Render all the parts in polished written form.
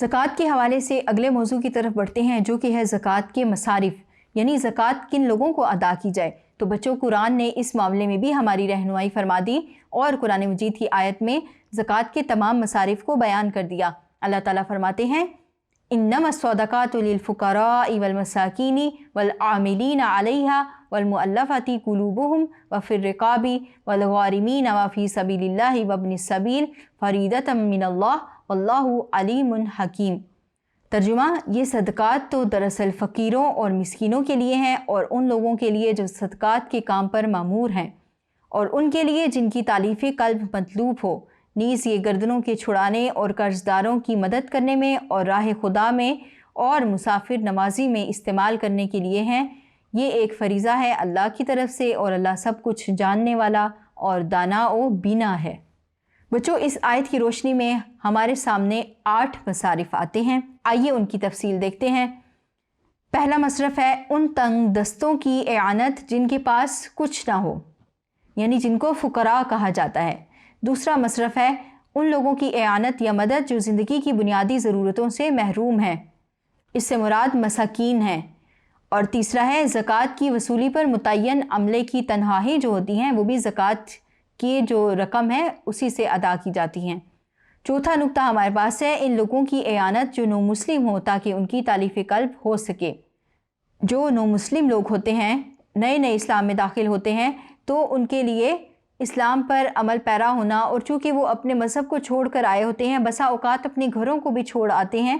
ज़कात के हवाले से अगले मौजू की तरफ बढ़ते हैं, जो कि है ज़कात के मसारिफ़, यानी ज़कात किन लोगों को अदा की जाए। तो बच्चों, कुरान ने इस मामले में भी हमारी रहनुमाई फरमा दी और कुरान मजीद की आयत में ज़कात के तमाम मसारिफ़ को बयान कर दिया। अल्लाह ताला फरमाते हैं, इन्नमस्सदक़ातु लिलफ़ुक़राइ वलमसाकीनि वलआमिलीना अलैहा वलमुअल्लफ़ति क़ुलूबुहुम वफ़िर्रिक़ाबि वलग़ारिमीन वफ़ी सबीलिल्लाहि वब्निस सबील फ़रीदतम मिनल्लाह वल्लाहु अलीमुन हकीम। तर्जुमा, ये सदक़ात तो दरअसल फ़कीरों और मिस्कीनों के लिए हैं और उन लोगों के लिए जो सदक़ात के काम पर मामूर हैं, और उनके लिए जिनकी तालीफ़ क़ल्ब मतलूब हो। नीज़ ये गर्दनों के छुड़ाने और कर्ज़दारों की मदद करने में और राह खुदा में और मुसाफिर नमाजी में इस्तेमाल करने के लिए हैं। ये एक फ़रीज़ा है अल्लाह की तरफ से और अल्लाह सब कुछ जानने वाला और दाना व बीना है। बच्चों, इस आयत की रोशनी में हमारे सामने 8 मसारिफ़ आते हैं। आइए उनकी तफसील देखते हैं। पहला मसरफ़ है उन तंग दस्तों की एआनत जिनके पास कुछ ना हो, यानी जिनको फ़ुक़रा कहा जाता है। दूसरा मसरफ़ है उन लोगों की एआनत या मदद जो ज़िंदगी की बुनियादी ज़रूरतों से महरूम हैं, इससे मुराद मसाकीन हैं। और तीसरा है ज़कात की वसूली पर मुतय्यन अमले की तनख्वाहें जो होती हैं वो भी ज़कात की जो रकम है उसी से अदा की जाती हैं। चौथा नुक्ता हमारे पास है इन लोगों की एआनत जो नो मुस्लिम हो, ताकि उनकी तालीफ़ क़ल्ब हो सके। जो नो मुस्लिम लोग होते हैं, नए नए इस्लाम में दाखिल होते हैं, तो उनके लिए इस्लाम पर अमल पैरा होना, और चूँकि वो अपने मज़हब को छोड़ कर आए होते हैं, बसा औक़ात अपने घरों को भी छोड़ आते हैं,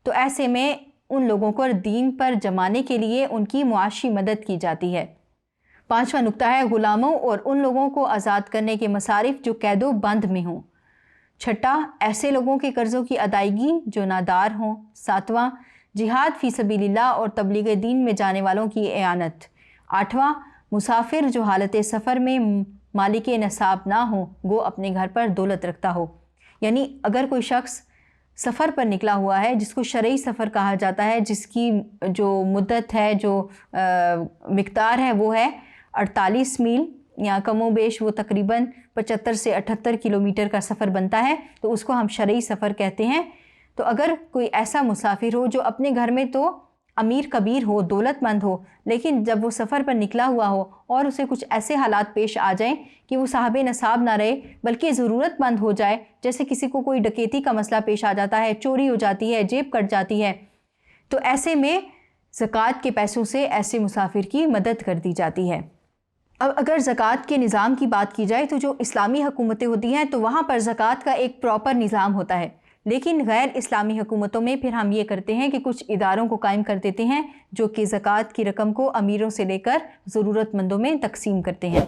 तो ऐसे में उन लोगों को दीन पर जमाने के लिए उनकी मुआशी मदद की जाती है। पाँचवा नुक्ता है ग़ुलामों और उन लोगों को आज़ाद करने के मसारिफ़ जो कैदो बंद में हों। छठा, ऐसे लोगों के कर्ज़ों की अदायगी जो नादार हों। सातवां, जिहाद फ़ी सबीलिल्लाह और तबलीग दीन में जाने वालों की एआनत। आठवां, मुसाफिर जो हालत सफ़र में मालिक नसाब ना हो, वो अपने घर पर दौलत रखता हो। यानी अगर कोई शख्स सफ़र पर निकला हुआ है, जिसको शरई सफ़र कहा जाता है, जिसकी जो मुद्दत है, जो मिक़दार है वो है 48 मील या कमो बेश वो तकरीबन 75 से 78 किलोमीटर का सफ़र बनता है, तो उसको हम शरई सफ़र कहते हैं। तो अगर कोई ऐसा मुसाफिर हो जो अपने घर में तो अमीर कबीर हो, दौलतमंद हो, लेकिन जब वो सफ़र पर निकला हुआ हो और उसे कुछ ऐसे हालात पेश आ जाएं कि वो साहबे नसाब ना रहे बल्कि ज़रूरतमंद हो जाए, जैसे किसी को कोई डकैती का मसला पेश आ जाता है, चोरी हो जाती है, जेब कट जाती है, तो ऐसे में ज़कात के पैसों से ऐसे मुसाफिर की मदद कर दी जाती है। अब अगर ज़कात के निज़ाम की बात की जाए, तो जो इस्लामी हुकूमतें होती हैं तो वहाँ पर ज़कात का एक प्रॉपर निज़ाम होता है, लेकिन गैर इस्लामी हुकूमतों में फिर हम ये करते हैं कि कुछ इदारों को कायम कर देते हैं जो कि ज़कात की रकम को अमीरों से लेकर ज़रूरतमंदों में तकसीम करते हैं।